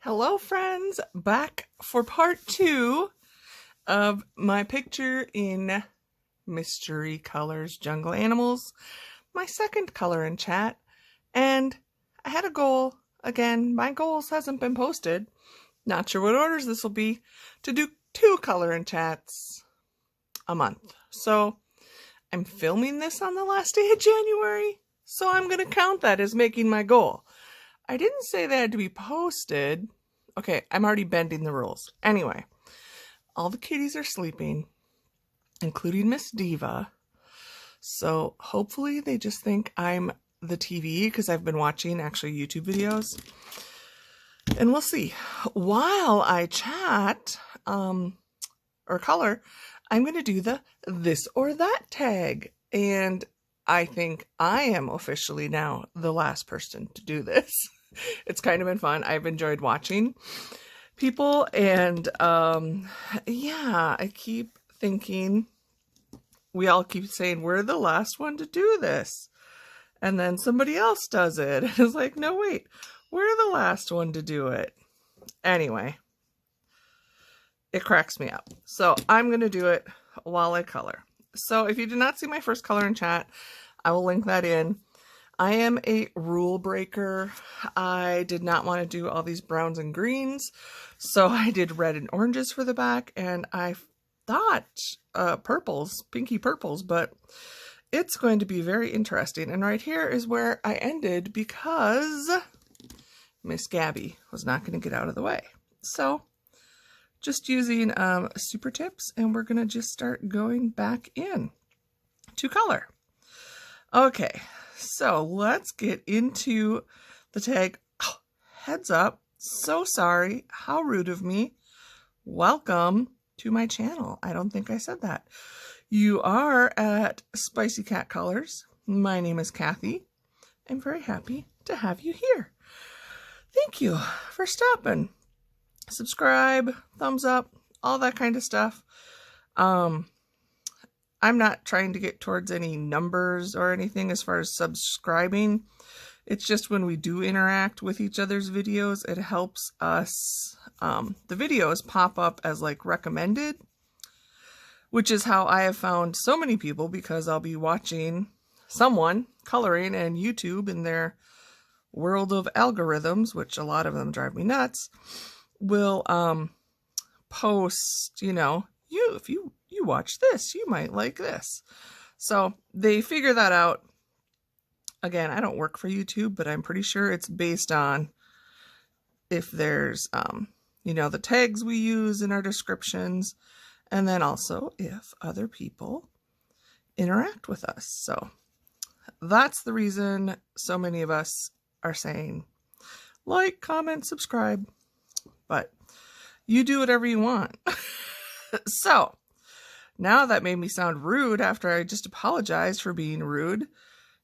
Hello friends, back for part 2 of my picture in Mystery Colors Jungle Animals, my second color in chat, and I had a goal. Again, my goals hasn't been posted, not sure what orders this will be, to do 2 color in chats a month. So I'm filming this on the last day of January, so I'm going to count that as making my goal. I didn't say they had to be posted. Okay, I'm already bending the rules. Anyway, all the kitties are sleeping, including Miss Diva. So hopefully they just think I'm the TV because I've been watching actually YouTube videos. And we'll see. While I chat or color, I'm going to do the this or that tag. And I think I am officially now the last person to do this. It's kind of been fun. I've enjoyed watching people, and yeah, I keep thinking, we all keep saying we're the last one to do this, and then somebody else does it. It's like, no, wait, we're the last one to do it. Anyway, it cracks me up. So I'm going to do it while I color. So if you did not see my first color in chat, I will link that in. I am a rule breaker. I did not want to do all these browns and greens, so I did red and oranges for the back, and I thought purples, pinky purples, but it's going to be very interesting. And right here is where I ended because Miss Gabby was not going to get out of the way. So just using super tips, and we're going to just start going back in to color. Okay. So let's get into the tag. Oh, heads up. So sorry. How rude of me. Welcome to my channel. I don't think I said that. You are at Spicey Cat Colors. My name is Kathy. I'm very happy to have you here. Thank you for stopping. Subscribe, thumbs up, all that kind of stuff. I'm not trying to get towards any numbers or anything as far as subscribing. It's just when we do interact with each other's videos, it helps us, the videos pop up as like recommended, which is how I have found so many people, because I'll be watching someone coloring, and YouTube in their world of algorithms, which a lot of them drive me nuts, will post, you know, if you watch this, you might like this. So they figure that out. Again, I don't work for YouTube, but I'm pretty sure it's based on if there's, you know, the tags we use in our descriptions, and then also if other people interact with us. So that's the reason so many of us are saying like, comment, subscribe, but you do whatever you want. So now that made me sound rude after I just apologized for being rude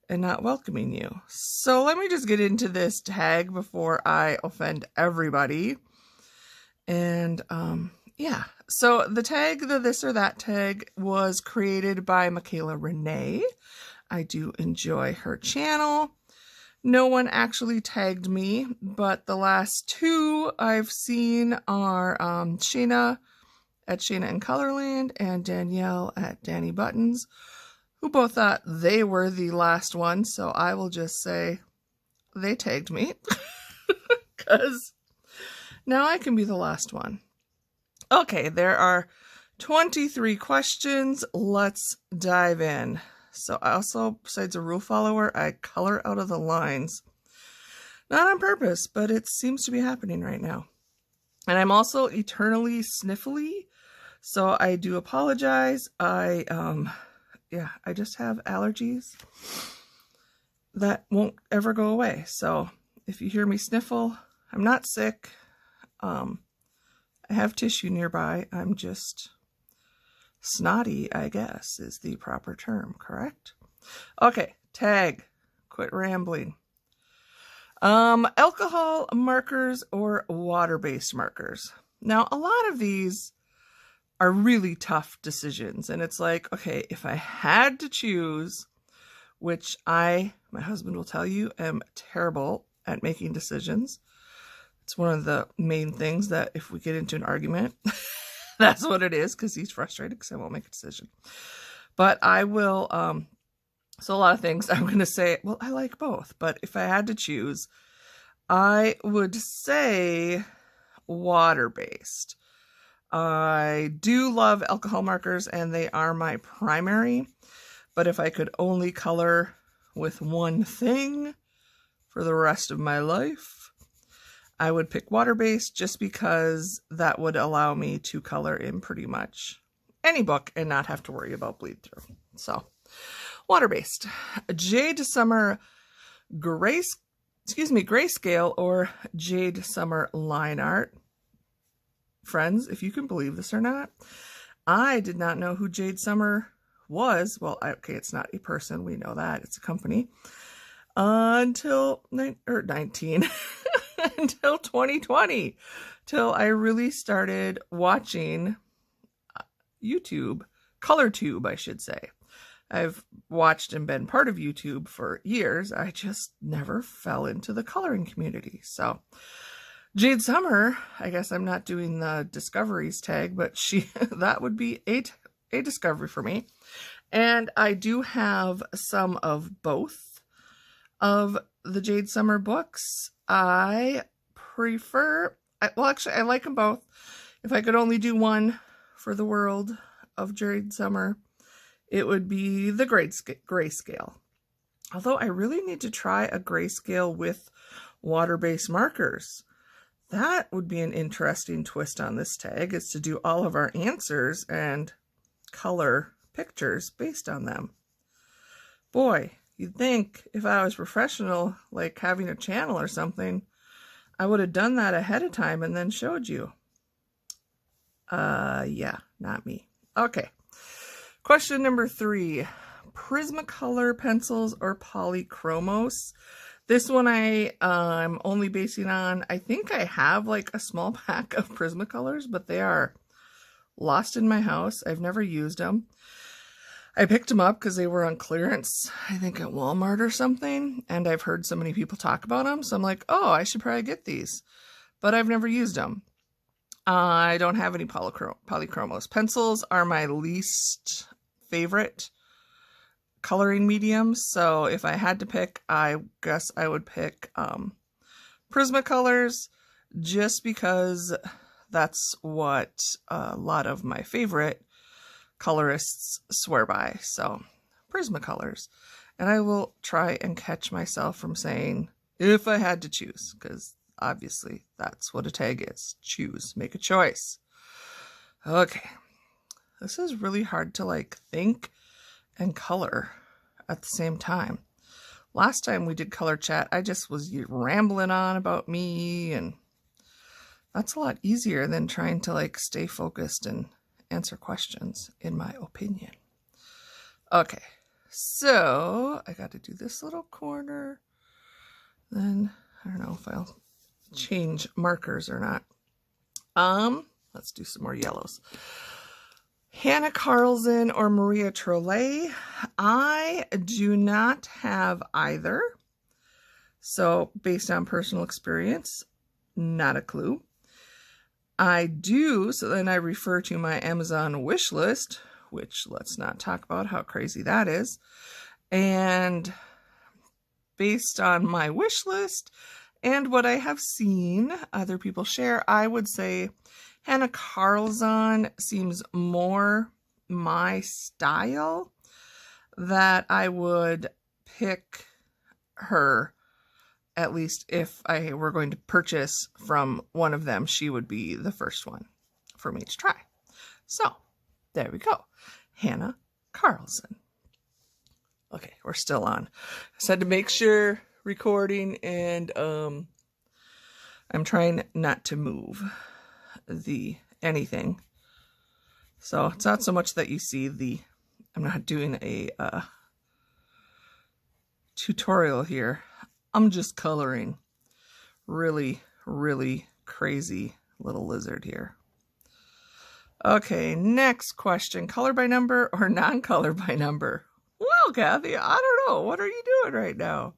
and not welcoming you. So let me just get into this tag before I offend everybody. And yeah, so the tag, the this or that tag, was created by Michaela Renee. I do enjoy her channel. No one actually tagged me, but the last 2 I've seen are Shayna at Shayna in Colorland and Danielle at Danny Buttons, who both thought they were the last one. So I will just say they tagged me because now I can be the last one. Okay, there are 23 questions. Let's dive in. So I also, besides a rule follower, I color out of the lines. Not on purpose, but it seems to be happening right now. And I'm also eternally sniffly, so I do apologize. Yeah, I just have allergies that won't ever go away. So if you hear me sniffle, I'm not sick. I have tissue nearby. I'm just snotty, I guess, is the proper term, correct? Okay, tag. Quit rambling. Alcohol markers or water-based markers. Now, a lot of these are really tough decisions, and it's like, okay, if I had to choose, which my husband will tell you, am terrible at making decisions. It's one of the main things that if we get into an argument, that's what it is, because he's frustrated because I won't make a decision. But I will, so a lot of things I'm going to say, well, I like both, but if I had to choose, I would say water-based. I do love alcohol markers and they are my primary, but if I could only color with one thing for the rest of my life, I would pick water-based, just because that would allow me to color in pretty much any book and not have to worry about bleed through. So water-based. Jade Summer grayscale or Jade Summer line art. Friends, if you can believe this or not, I did not know who Jade Summer was. Well, okay, it's not a person. We know that. It's a company. Until 2020. Till I really started watching YouTube. ColorTube, I should say. I've watched and been part of YouTube for years. I just never fell into the coloring community. So Jade Summer, I guess I'm not doing the discoveries tag, but that would be a discovery for me. And I do have some of both of the Jade Summer books. I like them both. If I could only do one for the world of Jade Summer, it would be the grayscale. Although I really need to try a grayscale with water-based markers. That would be an interesting twist on this tag, is to do all of our answers and color pictures based on them. Boy, you'd think if I was professional, like having a channel or something, I would have done that ahead of time and then showed you. Yeah, not me. Okay. Question number 3, Prismacolor pencils or polychromos? This one I'm only basing on, I think I have like a small pack of Prismacolors, but they are lost in my house. I've never used them. I picked them up because they were on clearance, I think at Walmart or something, and I've heard so many people talk about them, so I'm like, oh, I should probably get these, but I've never used them. I don't have any polychromos. Pencils are my least favorite coloring mediums, so if I had to pick, I guess I would pick Prismacolors, just because that's what a lot of my favorite colorists swear by. So Prismacolors. And I will try and catch myself from saying if I had to choose, because obviously that's what a tag is. Choose, make a choice. Okay. This is really hard to like think and color at the same time. Last time we did color chat, I just was rambling on about me, and that's a lot easier than trying to like stay focused and answer questions, in my opinion. Okay, so I got to do this little corner. Then I don't know if I'll change markers or not. Let's do some more yellows. Hannah Carlson or Maria Trolle. I do not have either. So based on personal experience, not a clue. I do, so then I refer to my Amazon wish list, which let's not talk about how crazy that is. And based on my wish list and what I have seen other people share, I would say Hannah Carlson seems more my style, that I would pick her. At least if I were going to purchase from one of them, she would be the first one for me to try. So there we go. Hannah Carlson. Okay, we're still on. I just had to make sure recording, and I'm trying not to move anything. So it's not so much that you see I'm not doing a tutorial here. I'm just coloring. Really, really crazy little lizard here. Okay, next question. Color by number or non-color by number? Well, Kathy, I don't know. What are you doing right now?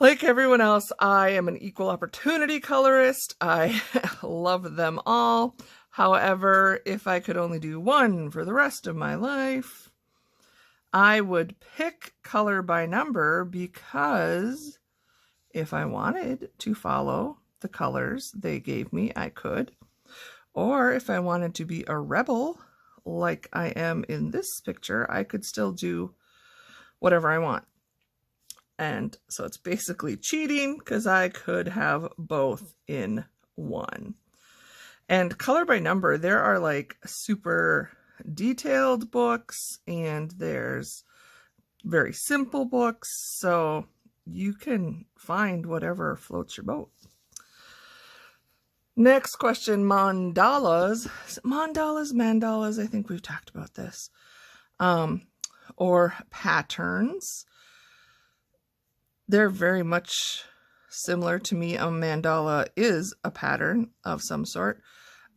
Like everyone else, I am an equal opportunity colorist. I love them all. However, if I could only do one for the rest of my life, I would pick color by number, because if I wanted to follow the colors they gave me, I could. Or if I wanted to be a rebel, like I am in this picture, I could still do whatever I want. And so it's basically cheating, because I could have both in one. And color by number, there are like super detailed books and there's very simple books, so you can find whatever floats your boat. Next question, mandalas. Mandalas, I think we've talked about this. Or patterns. They're very much similar to me. A mandala is a pattern of some sort.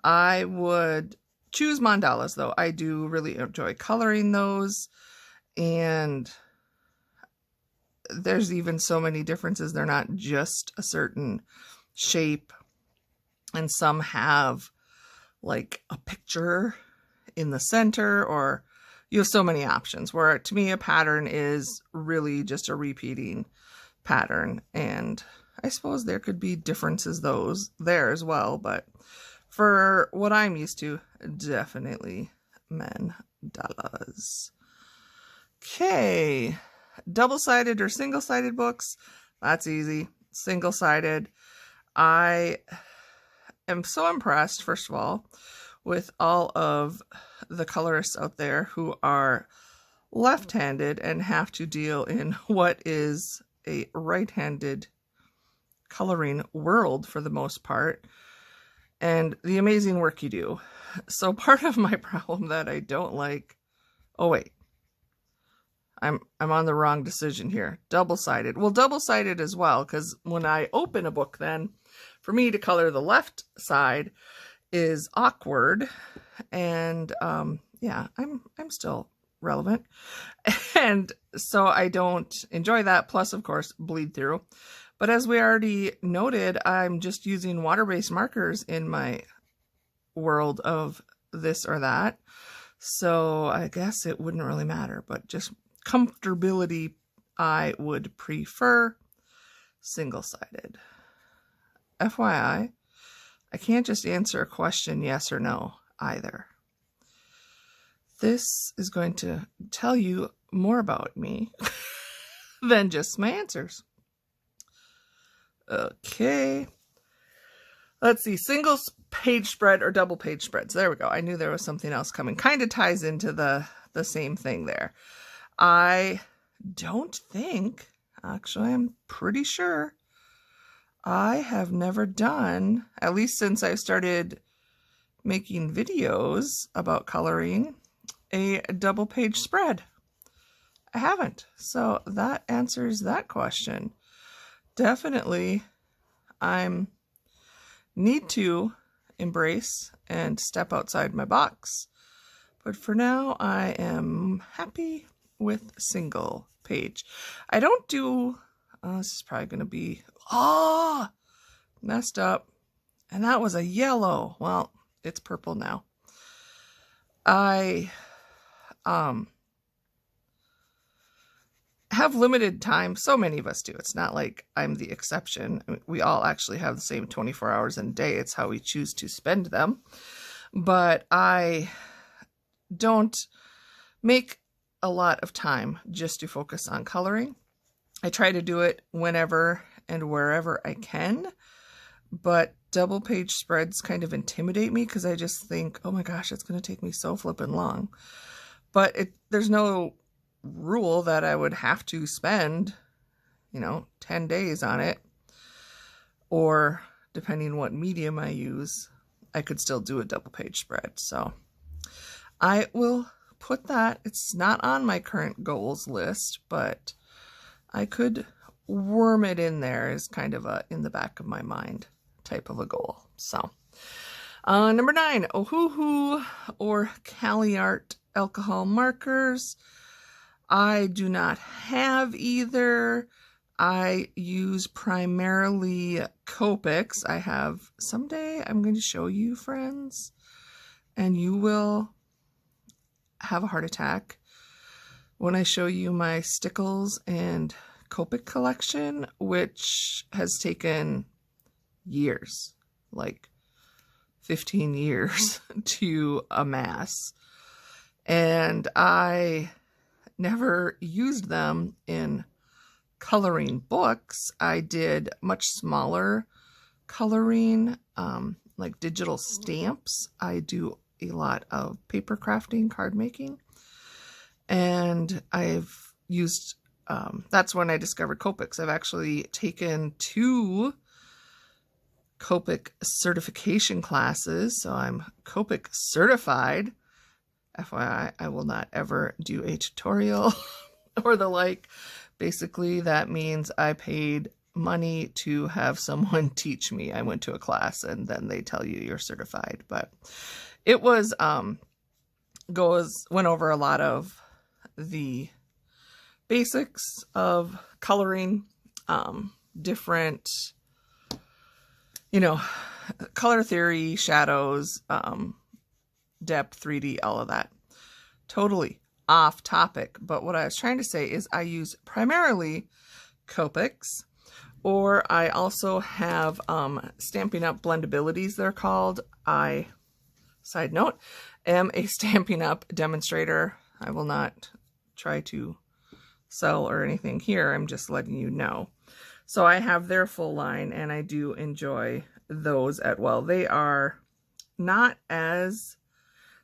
I would choose mandalas, though. I do really enjoy coloring those, and there's even so many differences. They're not just a certain shape, and some have like a picture in the center, or you have so many options, where to me a pattern is really just a repeating pattern. And I suppose there could be differences there as well, but for what I'm used to, definitely mandalas. Okay, double-sided or single-sided books. That's easy. Single-sided. I am so impressed, first of all, with all of the colorists out there who are left-handed and have to deal in what is a right-handed coloring world for the most part, and the amazing work you do. So part of my problem that I don't like, oh wait, I'm on the wrong decision here. Double-sided. Well, double-sided as well, because when I open a book, then for me to color the left side is awkward, and yeah, I'm still relevant, and so I don't enjoy that. Plus, of course, bleed through. But as we already noted, I'm just using water-based markers in my world of this or that, so I guess it wouldn't really matter. But just comfortability, I would prefer single-sided. FYI, I can't just answer a question yes or no either. This is going to tell you more about me than just my answers. Okay. Let's see. Single page spread or double page spreads. There we go. I knew there was something else coming. Kind of ties into the same thing there. I don't think, actually, I'm pretty sure I have never done, at least since I started making videos about coloring, a double page spread. I haven't. So that answers that question. Definitely, I need to embrace and step outside my box. But for now, I am happy with single page. I don't do, this is probably going to be, messed up. And that was a yellow. Well, it's purple now. I have limited time. So many of us do. It's not like I'm the exception. I mean, we all actually have the same 24 hours in a day. It's how we choose to spend them. But I don't make a lot of time just to focus on coloring. I try to do it whenever and wherever I can, but double page spreads kind of intimidate me because I just think, oh my gosh, it's going to take me so flippin' long. But there's no rule that I would have to spend, 10 days on it, or depending what medium I use, I could still do a double page spread. So I will put that. It's not on my current goals list, but I could worm it in there as kind of a in the back of my mind type of a goal. So number 9, Ohuhu or Cali Art alcohol markers. I do not have either. I use primarily Copics. I have, someday I'm going to show you, friends, and you will have a heart attack when I show you my Stickles and Copic collection, which has taken years, like 15 years to amass. And I never used them in coloring books. I did much smaller coloring, like digital stamps. I do a lot of paper crafting, card making, and I've used, that's when I discovered Copics. I've actually taken 2 Copic certification classes, so I'm Copic certified. FYI, I will not ever do a tutorial or the like. Basically, that means I paid money to have someone teach me. I went to a class and then they tell you you're certified. But it was, went over a lot of the basics of coloring, different, you know, color theory, shadows, depth, 3D, all of that. Totally off topic, but what I was trying to say is I use primarily Copics, or I also have Stampin' Up! Blendabilities, they're called. I, side note, am a Stampin' Up! Demonstrator. I will not try to sell or anything here. I'm just letting you know. So I have their full line, and I do enjoy those as well. They are not as,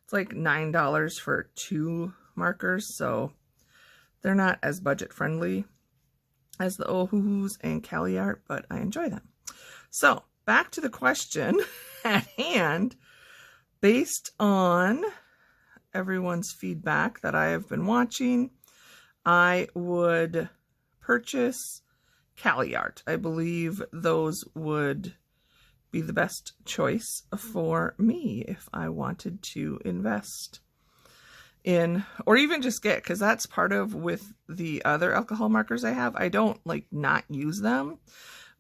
it's like $9 for 2 markers, so they're not as budget friendly as the Ohuhus and Cali Art, but I enjoy them. So back to the question at hand. Based on everyone's feedback that I have been watching, I would purchase Cali Art. I believe those would be the best choice for me if I wanted to invest in, or even just get, because that's part of with the other alcohol markers I have. I don't like not use them,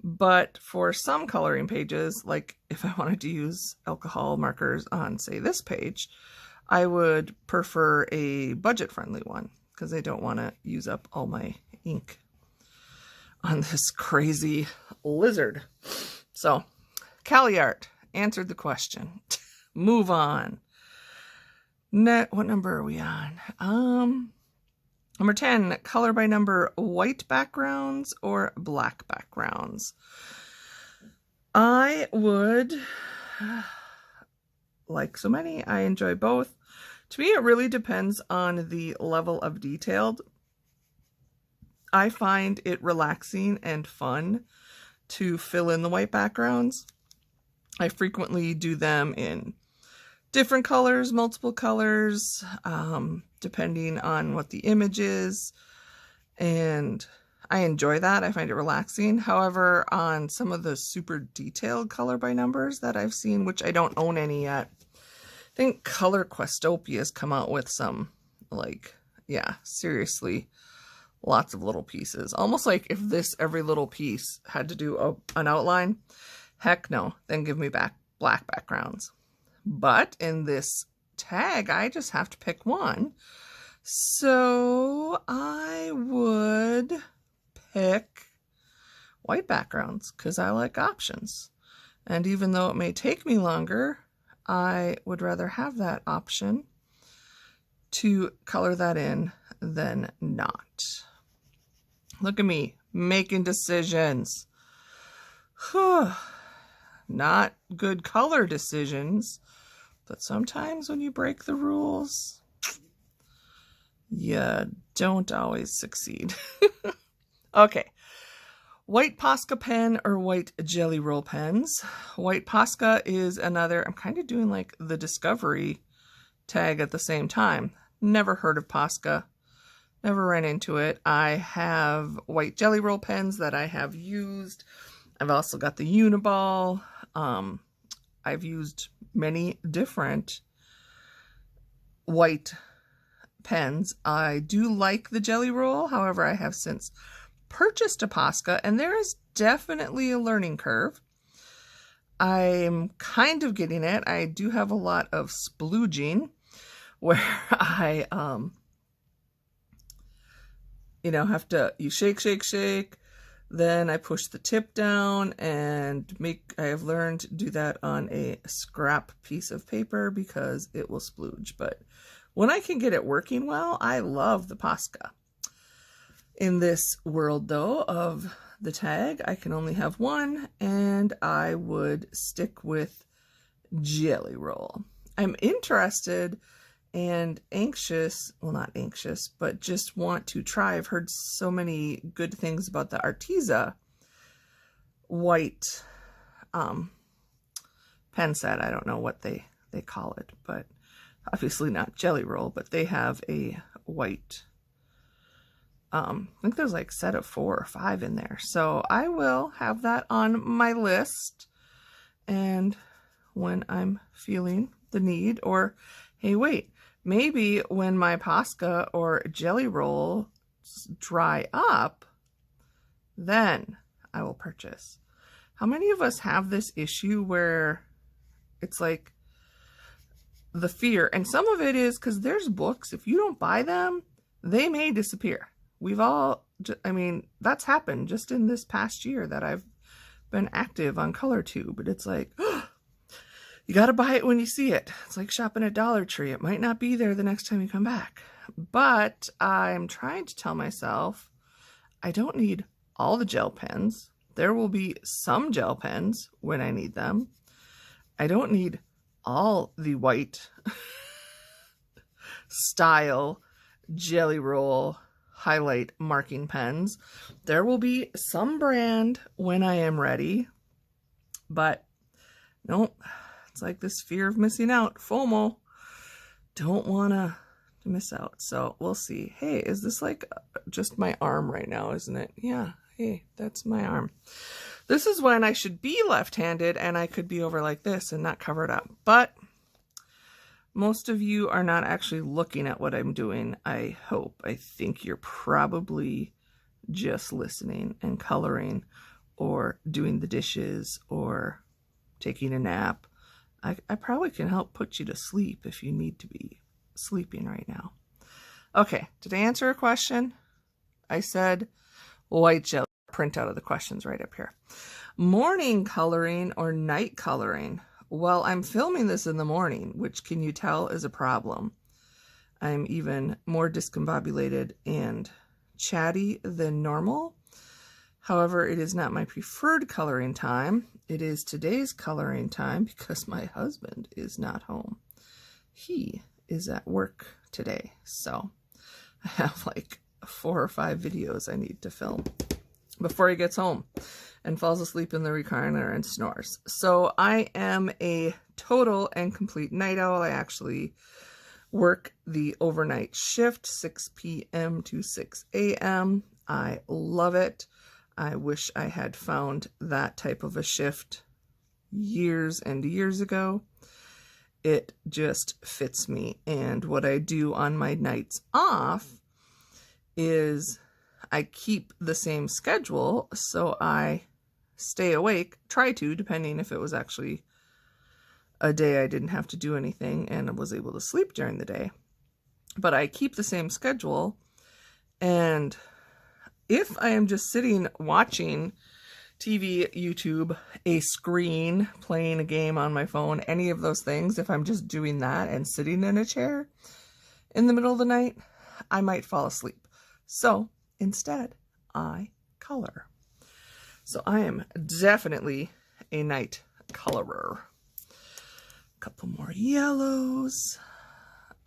but for some coloring pages, like if I wanted to use alcohol markers on, say, this page, I would prefer a budget-friendly one because I don't want to use up all my ink on this crazy lizard. So Cali Art answered the question. Move on. What number are we on? Number 10, color by number, white backgrounds or black backgrounds. I would, like so many, I enjoy both. To me, it really depends on the level of detail. I find it relaxing and fun to fill in the white backgrounds. I frequently do them in different colors, multiple colors, depending on what the image is, and I enjoy that. I find it relaxing. However, on some of the super detailed color by numbers that I've seen, which I don't own any yet, I think Color Questopia has come out with some, like, yeah, seriously, lots of little pieces. Almost like if this every little piece had to do an outline, heck no, then give me back black backgrounds. But in this tag, I just have to pick one. So I would pick white backgrounds because I like options. And even though it may take me longer, I would rather have that option to color that in than not. Look at me making decisions. Not good color decisions, but sometimes when you break the rules, you don't always succeed. Okay. White Posca pen or white Jelly Roll pens. White Posca is another, I'm kind of doing like the Discovery tag at the same time. Never heard of Posca. Never ran into it. I have white Jelly Roll pens that I have used. I've also got the Uniball. I've used many different white pens. I do like the Jelly Roll. However, I have since purchased a Posca, and there is definitely a learning curve. I'm kind of getting it. I do have a lot of splooging where I, you know, you shake, shake, shake. Then I push the tip down and I have learned to do that on a scrap piece of paper because it will splooge. But when I can get it working well, I love the Posca. In this world, though, of the tag, I can only have one, and I would stick with Jelly Roll. I'm interested and anxious, well, not anxious, but just want to try. I've heard so many good things about the Arteza white pen set. I don't know what they call it, but obviously not Jelly Roll, but they have a white, I think there's like a set of 4 or 5 in there. So I will have that on my list. And when I'm feeling the need, or hey, wait, maybe when my Posca or Jelly Roll dry up, then I will purchase. How many of us have this issue where it's like the fear? And some of it is because there's books, if you don't buy them, they may disappear. We've all, I mean, that's happened just in this past year that I've been active on ColorTube. But it's like, oh, you got to buy it when you see it. It's like shopping at Dollar Tree. It might not be there the next time you come back. But I'm trying to tell myself, I don't need all the gel pens. There will be some gel pens when I need them. I don't need all the white style Jelly Roll highlight marking pens. There will be some brand when I am ready, but nope, it's like this fear of missing out, FOMO. Don't want to miss out. So we'll see. Hey, is this like just my arm right now, isn't it? Yeah, hey, that's my arm. This is when I should be left-handed and I could be over like this and not cover it up, but most of you are not actually looking at what I'm doing, I hope. I think you're probably just listening and coloring or doing the dishes or taking a nap. I probably can help put you to sleep if you need to be sleeping right now. Okay, did I answer a question? I said white gel. Print out of the questions right up here. Morning coloring or night coloring? Well, I'm filming this in the morning, which can you tell is a problem. I'm even more discombobulated and chatty than normal. However, it is not my preferred coloring time. It is today's coloring time because my husband is not home. He is at work today. So I have like 4 or 5 videos I need to film before he gets home and falls asleep in the recliner and snores. So I am a total and complete night owl. I actually work the overnight shift, 6 p.m. to 6 a.m. I love it. I wish I had found that type of a shift years and years ago. It just fits me. And what I do on my nights off is I keep the same schedule, so I stay awake, try to, depending if it was actually a day I didn't have to do anything and I was able to sleep during the day. But I keep the same schedule, and if I am just sitting watching TV, YouTube, a screen, playing a game on my phone, any of those things, if I'm just doing that and sitting in a chair in the middle of the night, I might fall asleep. So instead, I color. So I am definitely a night colorer. A couple more yellows.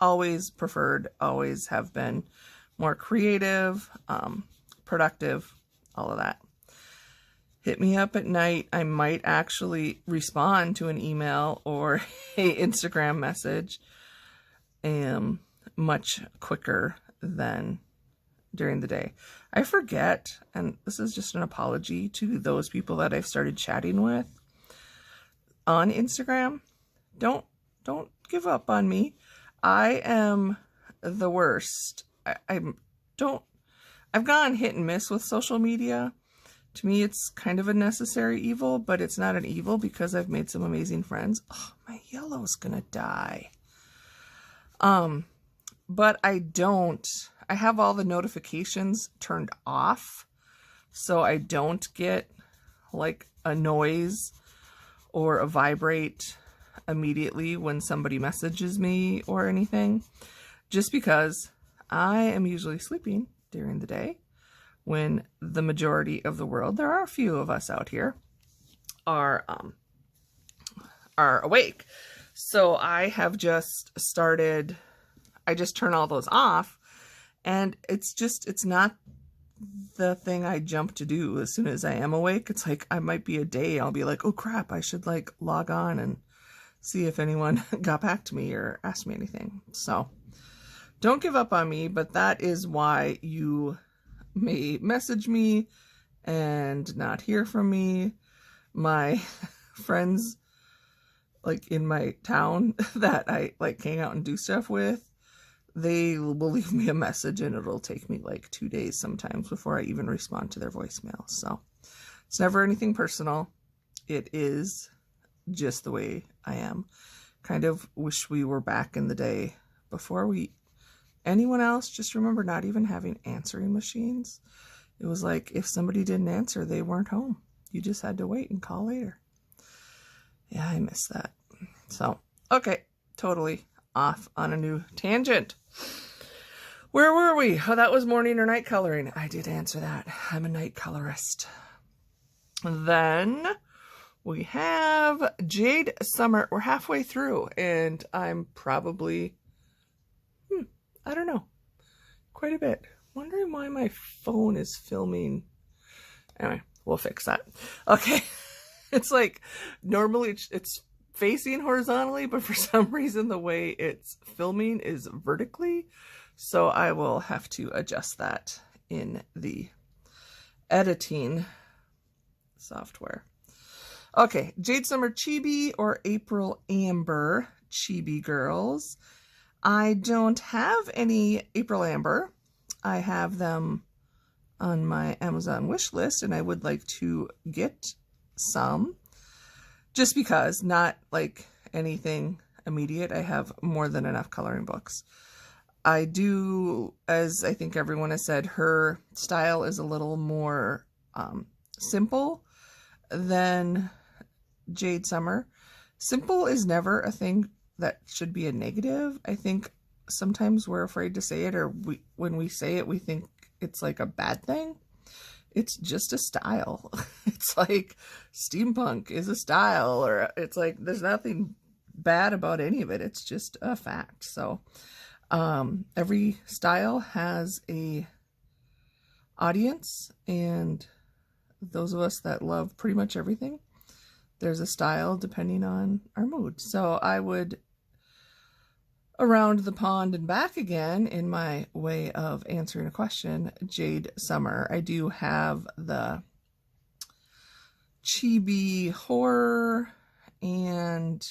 Always preferred, always have been more creative, productive, all of that. Hit me up at night. I might actually respond to an email or a Instagram message much quicker than during the day. I forget, and this is just an apology to those people that I've started chatting with on Instagram. Don't give up on me. I am the worst. I'm I've gone hit and miss with social media. To me, it's kind of a necessary evil, but it's not an evil because I've made some amazing friends. Oh, my yellow's gonna die. But I have all the notifications turned off, so I don't get like a noise or a vibrate immediately when somebody messages me or anything, just because I am usually sleeping during the day when the majority of the world, there are a few of us out here, are awake. So I have just started, I just turn all those off, and it's not the thing I jump to do as soon as I am awake. It's like, I might be a day, I'll be like, oh crap, I should like log on and see if anyone got back to me or asked me anything. So don't give up on me, but that is why you may message me and not hear from me. My friends like in my town that I like hang out and do stuff with, they will leave me a message and it'll take me like 2 days sometimes before I even respond to their voicemail. So it's never anything personal. It is just the way I am. Kind of wish we were back in the day before anyone else, just remember not even having answering machines. It was like if somebody didn't answer, they weren't home. You just had to wait and call later. Yeah, I miss that. So, okay, totally off on a new tangent. Where were we? Oh, that was morning or night coloring. I did answer that. I'm a night colorist. Then we have Jade Summer. We're halfway through, and I'm probably, I don't know, quite a bit. Wondering why my phone is filming. Anyway, we'll fix that. Okay. It's like, normally it's facing horizontally, but for some reason the way it's filming is vertically. So I will have to adjust that in the editing software. Okay, Jade Summer Chibi or April Amber Chibi girls. I don't have any April Amber. I have them on my Amazon wish list, and I would like to get some, just because, not like anything immediate. I have more than enough coloring books. I do, as I think everyone has said, her style is a little more simple than Jade Summer. Simple is never a thing that should be a negative. I think sometimes we're afraid to say it, or when we say it, we think it's like a bad thing. It's just a style. It's like steampunk is a style, or it's like there's nothing bad about any of it. It's just a fact. So every style has a audience, and those of us that love pretty much everything, there's a style depending on our mood. So I would, around the pond and back again, in my way of answering a question, Jade Summer. I do have the Chibi Horror and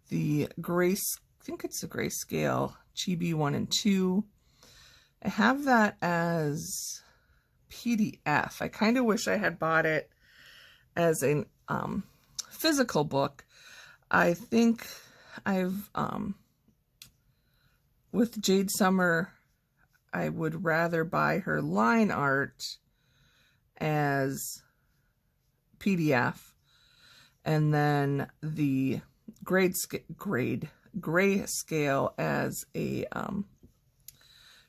the Grace, I think it's the Grayscale Chibi 1 and 2. I have that as PDF. I kind of wish I had bought it as a physical book. I think I've with Jade Summer, I would rather buy her line art as PDF, and then the grayscale as a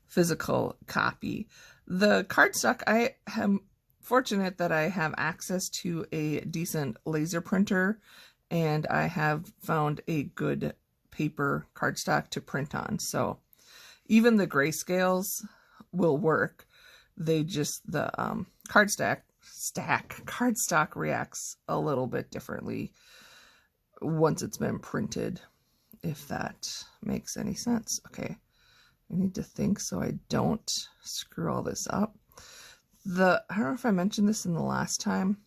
physical copy. The cardstock, I am fortunate that I have access to a decent laser printer, and I have found a good paper cardstock to print on. So even the grayscales will work. They just, the cardstock reacts a little bit differently once it's been printed, if that makes any sense. Okay, I need to think so I don't screw all this up. I don't know if I mentioned this in the last time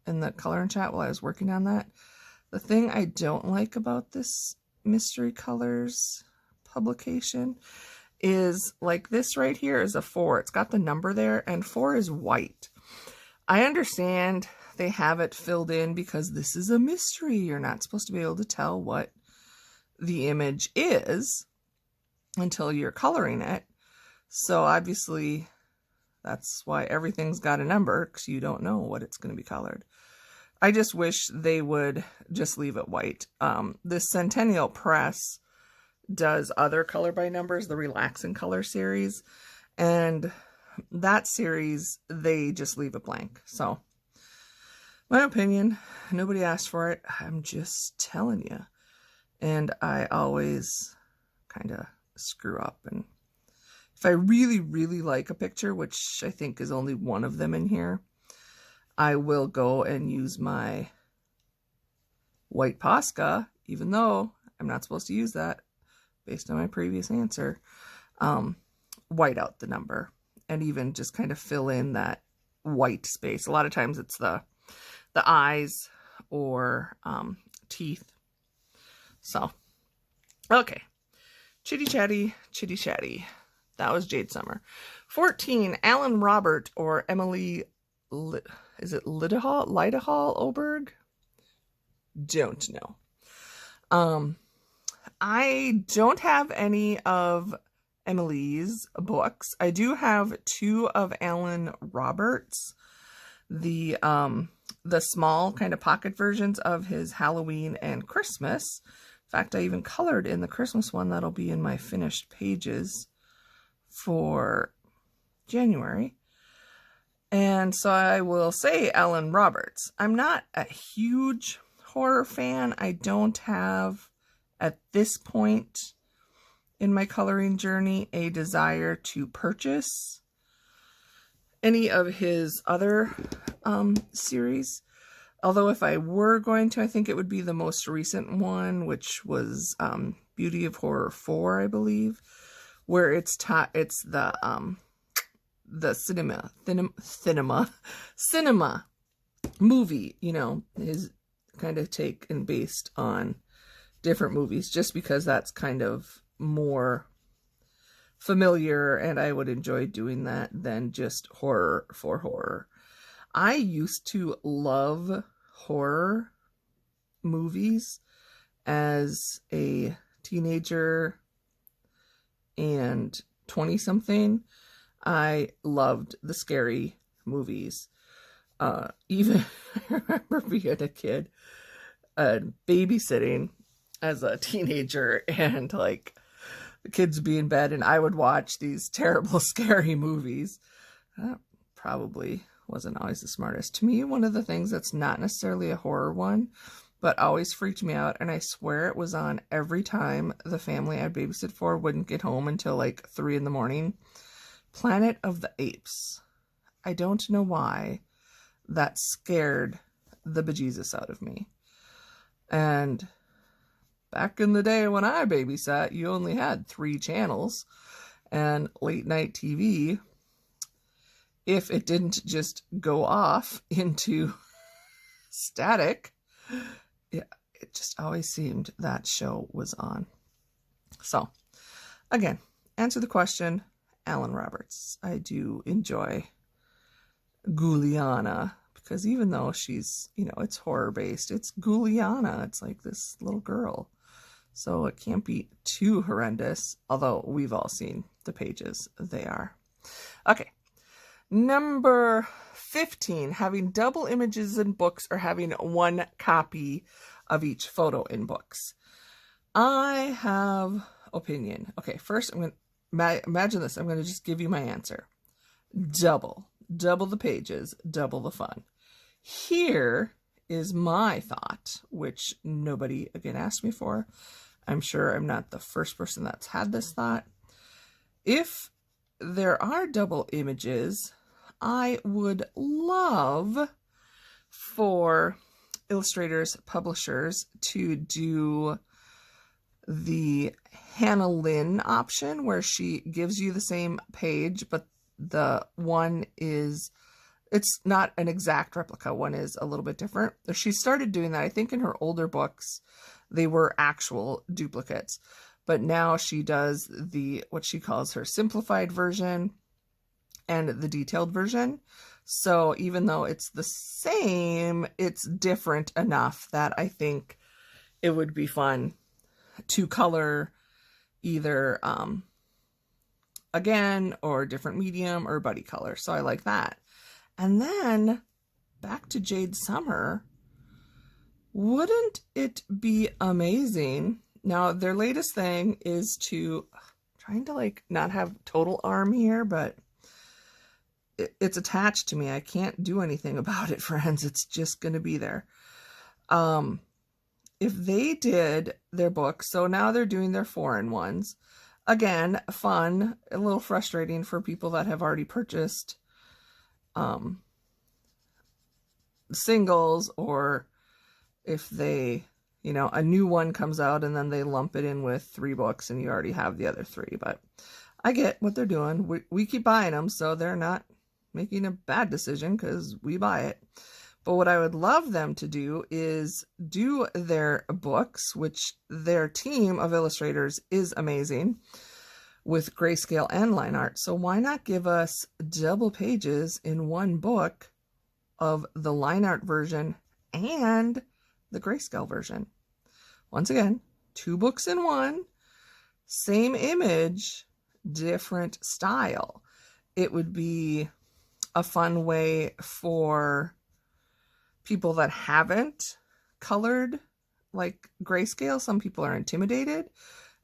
in the color and chat while I was working on that. The thing I don't like about this Mystery Colors publication is like this right here is a 4. It's got the number there, and 4 is white. I understand they have it filled in because this is a mystery. You're not supposed to be able to tell what the image is until you're coloring it. So obviously that's why everything's got a number, because you don't know what it's going to be colored. I just wish they would just leave it white. This Centennial Press does other color by numbers, the Relaxing Color series, and that series, they just leave it blank. So, my opinion, nobody asked for it. I'm just telling you. And I always kind of screw up. And if I really, really like a picture, which I think is only one of them in here, I will go and use my white Posca, even though I'm not supposed to use that based on my previous answer, white out the number. And even just kind of fill in that white space. A lot of times it's the eyes or teeth. So, okay. Chitty chatty, chitty chatty. That was Jade Summer. 14, Alan Robert or Emily, is it Lidahall Oberg? Don't know. I don't have any of Emily's books. I do have 2 of Alan Roberts, the small kind of pocket versions of his Halloween and Christmas. In fact, I even colored in the Christmas one. That'll be in my finished pages for January. And so I will say Alan Roberts. I'm not a huge horror fan. I don't have, at this point in my coloring journey, a desire to purchase any of his other series. Although if I were going to, I think it would be the most recent one, which was Beauty of Horror 4, I believe, where it's the cinema movie, you know, is kind of take and based on different movies, just because that's kind of more familiar and I would enjoy doing that than just horror for horror. I used to love horror movies as a teenager and 20-something. I loved the scary movies. Even I remember being a kid, babysitting as a teenager, and like the kids would be in bed and I would watch these terrible scary movies. That probably wasn't always the smartest. To me, one of the things that's not necessarily a horror one, but always freaked me out, and I swear it was on every time the family I'd babysit for wouldn't get home until like 3 in the morning, Planet of the Apes. I don't know why that scared the bejesus out of me. And back in the day when I babysat, you only had 3 channels, and late night TV, if it didn't just go off into static, yeah, it just always seemed that show was on. So, again, answer the question, Alan Roberts. I do enjoy Ghouliana, because even though she's, you know, it's horror-based, it's Ghouliana. It's like this little girl. So it can't be too horrendous, although we've all seen the pages they are. Okay. Number 15, having double images in books or having one copy of each photo in books. I have opinion. Okay, first I'm going to imagine this. I'm going to just give you my answer. Double the pages, double the fun. Here is my thought, which nobody again asked me for. I'm sure I'm not the first person that's had this thought. If there are double images, I would love for illustrators, publishers to do the Hannah Lynn option, where she gives you the same page, but the one is, it's not an exact replica. One is a little bit different. She started doing that. I think in her older books, they were actual duplicates. but now she does what she calls her simplified version and the detailed version. So even though it's the same, it's different enough that I think it would be fun to color either again, or different medium, or buddy color. So I like that. And then back to Jade Summer. Wouldn't it be amazing? Now their latest thing is trying to like not have total arm here, but it's attached to me. I can't do anything about it, friends. It's just going to be there. If they did their books, so now they're doing their foreign ones. Again, fun, a little frustrating for people that have already purchased singles, or if they, you know, a new one comes out and then they lump it in with 3 books and you already have the other 3. But I get what they're doing. We keep buying them, so they're not making a bad decision because we buy it. But what I would love them to do is do their books, which their team of illustrators is amazing, with grayscale and line art. So why not give us double pages in one book of the line art version and the grayscale version? Once again, 2 books in one, same image, different style. It would be a fun way for people that haven't colored like grayscale. Some people are intimidated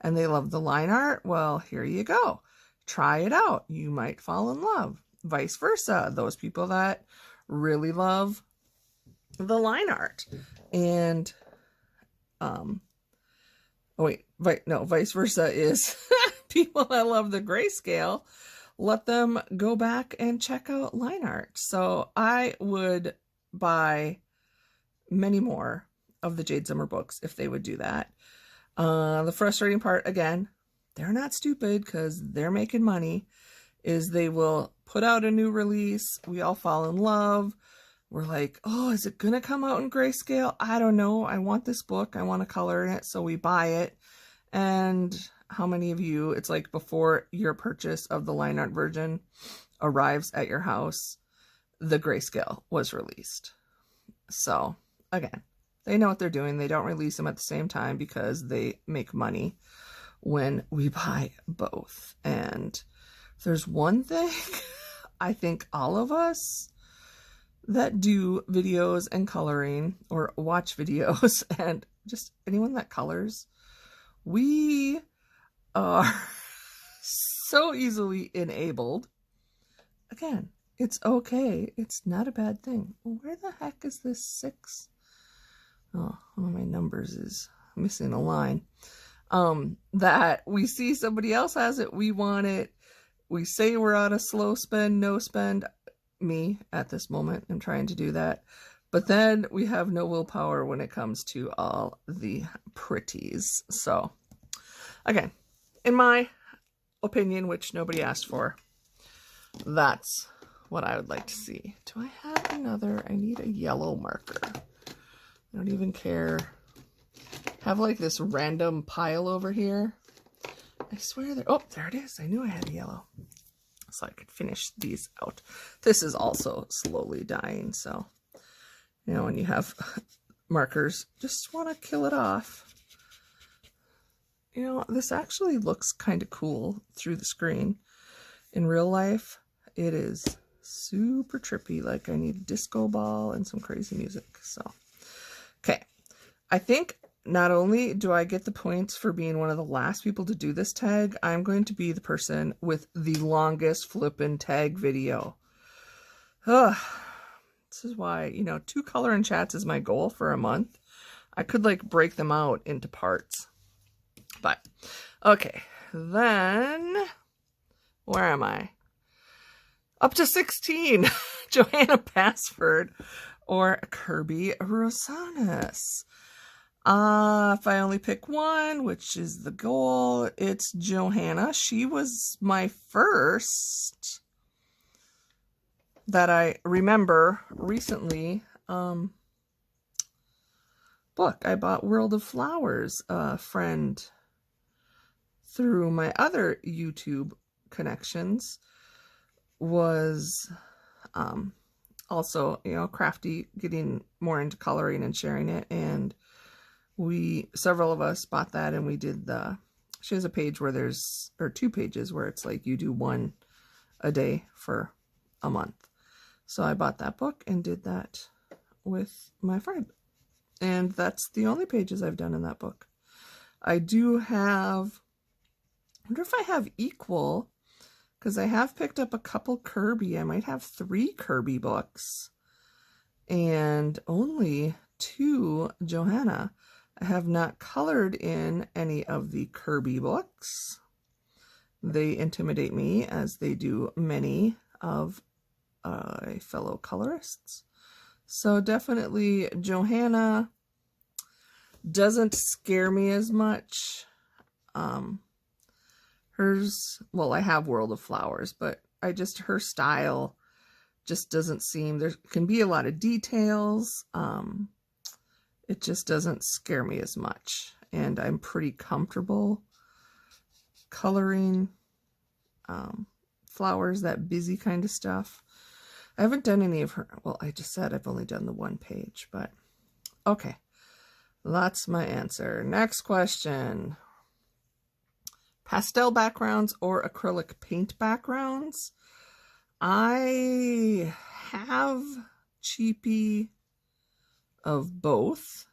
and they love the line art. Well, here you go. Try it out. You might fall in love. Vice versa. Those people that really love the line art. And, vice versa is people that love the grayscale, let them go back and check out line art. So I would buy many more of the Jade Summer books if they would do that. The frustrating part, again, they're not stupid because they're making money, is they will put out a new release. We all fall in love. We're like, oh, is it going to come out in grayscale? I don't know. I want this book. I want to color in it. So we buy it. And how many of you, it's like before your purchase of the line art version arrives at your house, the grayscale was released. So again, they know what they're doing. They don't release them at the same time because they make money when we buy both. And if there's one thing I think all of us that do videos and coloring, or watch videos, and just anyone that colors, we are so easily enabled. Again, it's okay. It's not a bad thing. Where the heck is this 6? Oh, one of my numbers is missing a line. That we see somebody else has it, we want it. We say we're on a slow spend, no spend. Me at this moment, I'm trying to do that. But then we have no willpower when it comes to all the pretties. So again, in my opinion, which nobody asked for, that's what I would like to see. Do I have another? I need a yellow marker. I don't even care. Have like this random pile over here. I swear that, oh, there it is. I knew I had a yellow. So I could finish these out. This is also slowly dying. So, you know, when you have markers, just want to kill it off. You know, this actually looks kind of cool through the screen. In real life, it is super trippy. Like I need a disco ball and some crazy music. So, okay. I think not only do I get the points for being one of the last people to do this tag, I'm going to be the person with the longest flippin' tag video. Ugh. This is why, you know, 2 color and chats is my goal for a month. I could like break them out into parts. But, okay. Then, where am I? Up to 16. Johanna Passford or Kirby Rosanas. If I only pick one, which is the goal, it's Johanna. She was my first that I remember recently book. I bought World of Flowers. A friend through my other YouTube connections was also, you know, crafty, getting more into coloring and sharing it. And several of us bought that, and we did she has a page where or 2 pages where it's like you do 1 a day for a month. So I bought that book and did that with my friend. And that's the only pages I've done in that book. I do have, I wonder if I have equal, because I have picked up a couple Kirby. I might have 3 Kirby books and only 2 Johanna. I have not colored in any of the Kirby books. They intimidate me, as they do many of fellow colorists. So definitely Johanna doesn't scare me as much. Hers, well, I have World of Flowers, but her style just doesn't seem, there can be a lot of details. It just doesn't scare me as much. And I'm pretty comfortable coloring flowers, that busy kind of stuff. I haven't done any of her, well, I just said I've only done the 1 page, but okay. That's my answer. Next question. Pastel backgrounds or acrylic paint backgrounds? I have cheapy of both.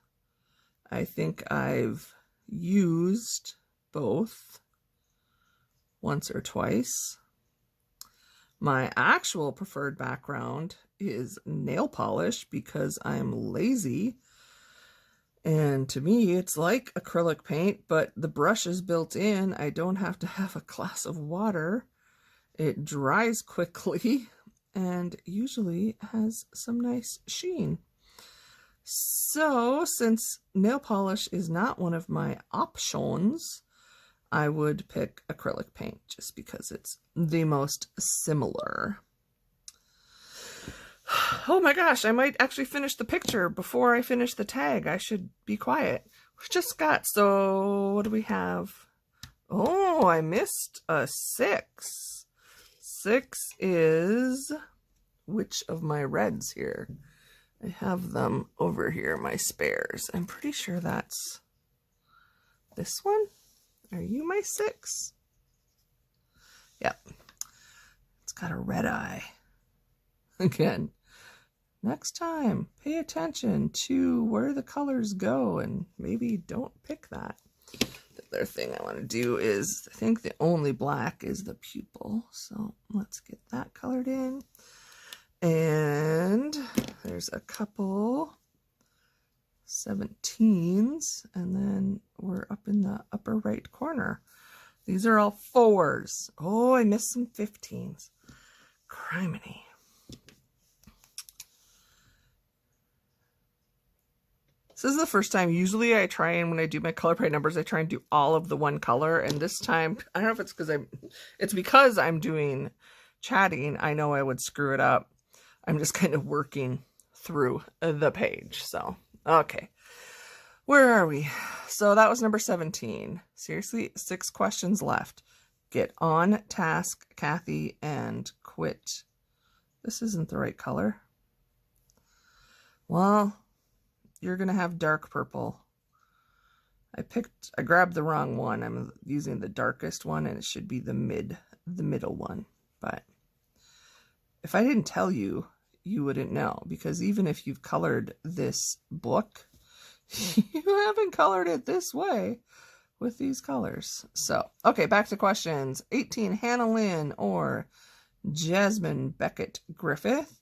I think I've used both once or twice. My actual preferred background is nail polish, because I'm lazy. And to me, it's like acrylic paint, but the brush is built in. I don't have to have a glass of water. It dries quickly and usually has some nice sheen. So since nail polish is not one of my options, I would pick acrylic paint just because it's the most similar. Oh my gosh, I might actually finish the picture before I finish the tag. I should be quiet. We just got, so what do we have? Oh, I missed a 6. 6 is, which of my reds here? I have them over here, my spares. I'm pretty sure that's this one. Are you my 6? Yep. It's got a red eye. Again, next time, pay attention to where the colors go and maybe don't pick that. The other thing I want to do is, I think the only black is the pupil. So let's get that colored in. And there's a couple 17s, and then we're up in the upper right corner. These are all 4s. Oh, I missed some 15s. Criminy. This is the first time. Usually I try, and when I do my color by numbers, I try and do all of the one color. And this time, I don't know if it's because I'm doing chatting. I know I would screw it up. I'm just kind of working through the page. So, okay. Where are we? So that was number 17. Seriously, 6 questions left. Get on task, Kathy, and quit. This isn't the right color. Well, you're going to have dark purple. I grabbed the wrong one. I'm using the darkest one, and it should be the middle one. But if I didn't tell you, you wouldn't know, because even if you've colored this book, you haven't colored it this way with these colors. So, okay, back to questions. 18, Hannah Lynn or Jasmine Beckett Griffith?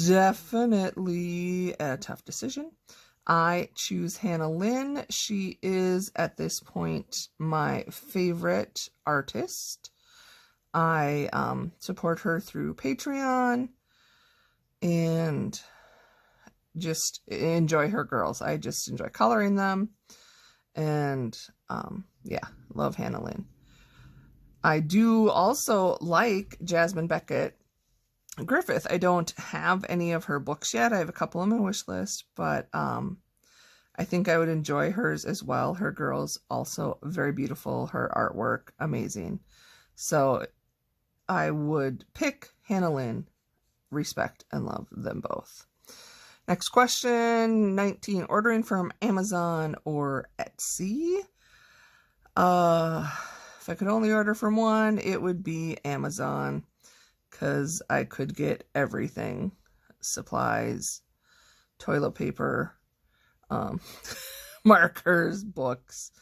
Definitely a tough decision. I choose Hannah Lynn. She is, at this point, my favorite artist. I support her through Patreon and just enjoy her girls. I just enjoy coloring them. And yeah, love Hannah Lynn. I do also like Jasmine Beckett Griffith. I don't have any of her books yet. I have a couple on my wish list, but I I think I would enjoy hers as well. Her girl's also very beautiful. Her artwork, amazing. So I would pick Hannah Lynn, respect and love them both. Next question, 19, ordering from Amazon or Etsy? If I could only order from one, it would be Amazon, because I could get everything. Supplies, toilet paper, markers, books.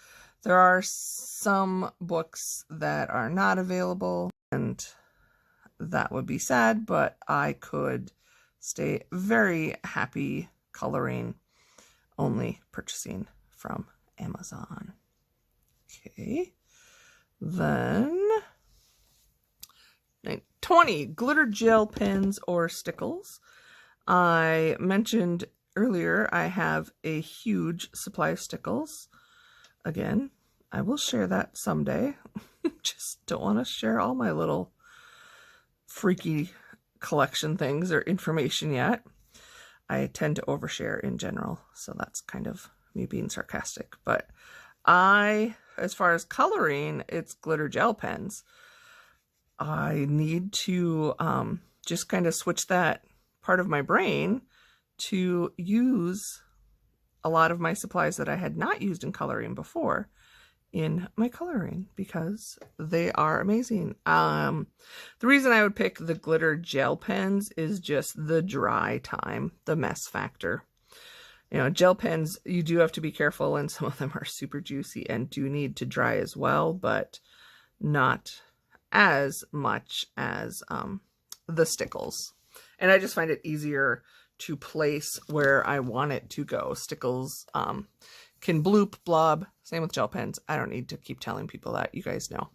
There are some books that are not available, and that would be sad, but I could stay very happy coloring, only purchasing from Amazon. Okay, then 20, glitter gel pens or stickles. I mentioned earlier I have a huge supply of stickles. Again, I will share that someday. Just don't want to share all my little freaky collection things or information yet. I tend to overshare in general, so that's kind of me being sarcastic. But as far as coloring, it's glitter gel pens. I need to just kind of switch that part of my brain to use a lot of my supplies that I had not used in coloring before in my coloring, because they are amazing. The reason I would pick the glitter gel pens is just the dry time, the mess factor. You know, gel pens, you do have to be careful, and some of them are super juicy and do need to dry as well, but not as much as the stickles. And I just find it easier to place where I want it to go. Stickles can bloop, blob. Same with gel pens. I don't need to keep telling people that. You guys know.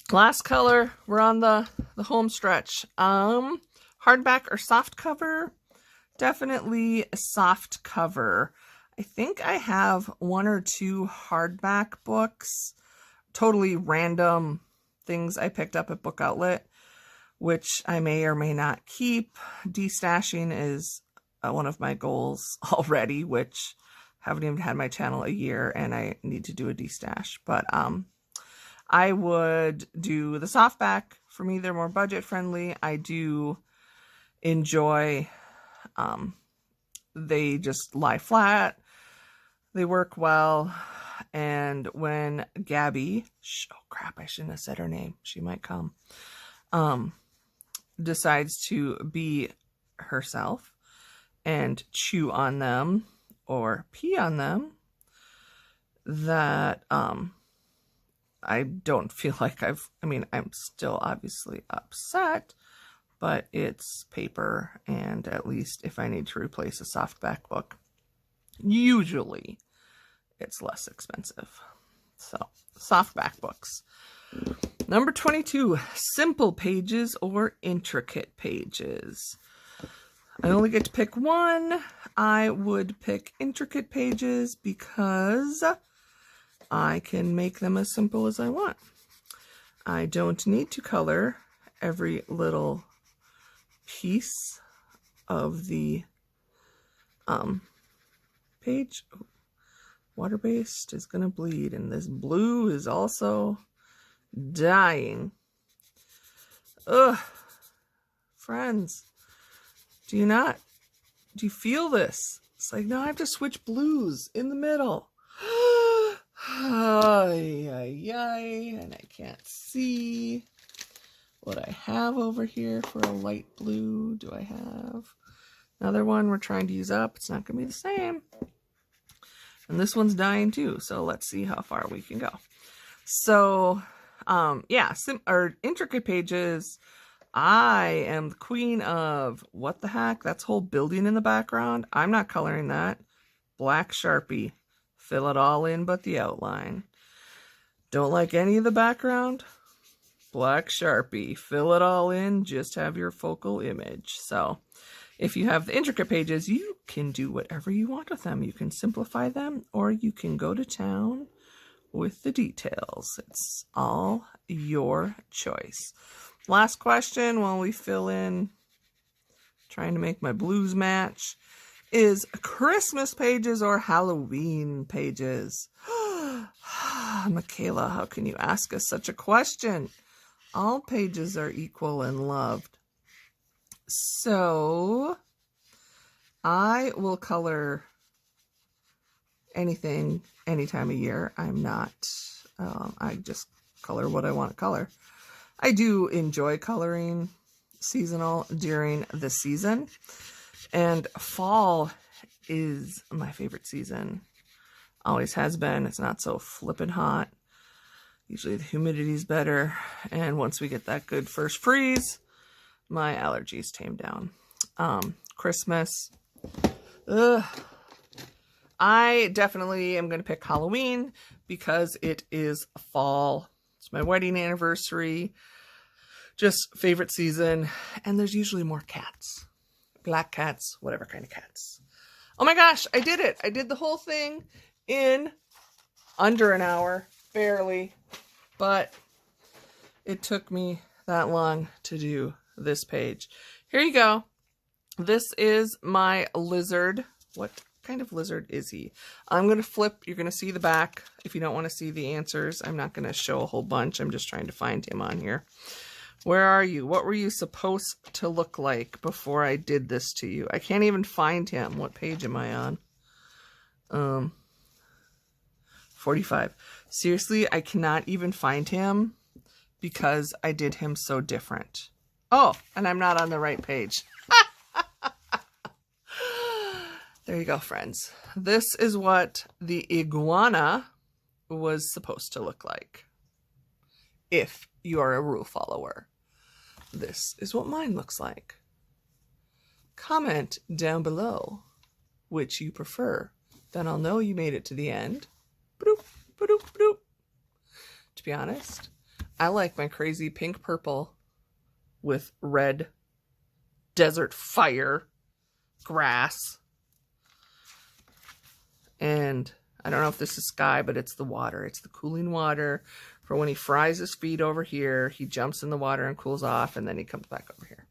Last color. We're on the home stretch. Hardback or soft cover? Definitely a soft cover. I think I have 1 or 2 hardback books. Totally random things I picked up at Book Outlet, which I may or may not keep. Destashing is one of my goals already, which haven't even had my channel a year, and I need to do a destash. But I would do the softback. For me, they're more budget friendly. I do enjoy, they just lie flat. They work well. And when Gabby, oh crap, I shouldn't have said her name. She might come. Decides to be herself and chew on them or pee on them, that I don't feel like I'm still obviously upset, but it's paper, and at least if I need to replace a softback book, usually it's less expensive. So, softback books. Number 22, simple pages or intricate pages. I only get to pick one. I would pick intricate pages because I can make them as simple as I want. I don't need to color every little piece of the page. Water-based is going to bleed, and this blue is also dying. Ugh. Friends, do you feel this? It's like, now I have to switch blues in the middle. Ay, ay, ay, and I can't see what I have over here for a light blue. Do I have another one we're trying to use up? It's not going to be the same. And this one's dying too, so let's see how far we can go. So, yeah, intricate pages. I am the queen of, what the heck? That's whole building in the background. I'm not coloring that. Black Sharpie. Fill it all in but the outline. Don't like any of the background? Black Sharpie. Fill it all in, just have your focal image. So, if you have the intricate pages, you can do whatever you want with them. You can simplify them, or you can go to town with the details. It's all your choice. Last question while we fill in, trying to make my blues match. is Christmas pages or Halloween pages? Michaela, how can you ask us such a question? All pages are equal and loved. So I will color anything any time of year. I'm not, I just color what I want to color. I do enjoy coloring seasonal during the season, and fall is my favorite season. Always has been. It's not so flippin' hot. Usually the humidity's better, and once we get that good first freeze, my allergies tame down. Christmas, I definitely am going to pick Halloween because it is fall. It's my wedding anniversary. Just favorite season. And there's usually more cats. Black cats, whatever kind of cats. Oh my gosh, I did it. I did the whole thing in under an hour. Barely. But it took me that long to do this page. Here you go. This is my lizard. What kind of lizard is he? I'm going to flip. You're going to see the back. If you don't want to see the answers, I'm not going to show a whole bunch. I'm just trying to find him on here. Where are you? What were you supposed to look like before I did this to you? I can't even find him. What page am I on? 45. Seriously, I cannot even find him because I did him so different. Oh, and I'm not on the right page. There you go, friends. This is what the iguana was supposed to look like. If you are a rule follower. This is what mine looks like. Comment down below which you prefer. Then I'll know you made it to the end. Ba-doop, ba-doop, ba-doop. To be honest, I like my crazy pink purple with red desert fire grass. And I don't know if this is sky, but it's the water. It's the cooling water for when he fries his feet over here. He jumps in the water and cools off, and then he comes back over here.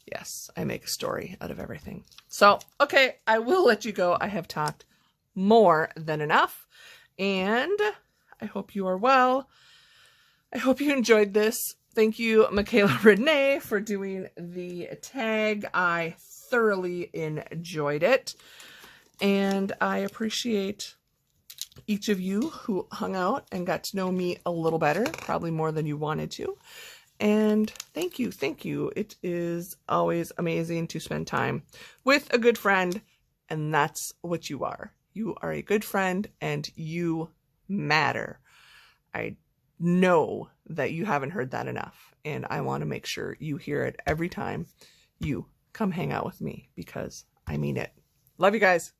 Yes, I make a story out of everything. So, okay, I will let you go. I have talked more than enough, and I hope you are well. I hope you enjoyed this. Thank you, Michaela Renee, for doing the tag. I thoroughly enjoyed it. And I appreciate each of you who hung out and got to know me a little better, probably more than you wanted to. And thank you, thank you. It is always amazing to spend time with a good friend, and that's what you are. You are a good friend, and you matter. I know that you haven't heard that enough, and I want to make sure you hear it every time you come hang out with me, because I mean it. Love you guys.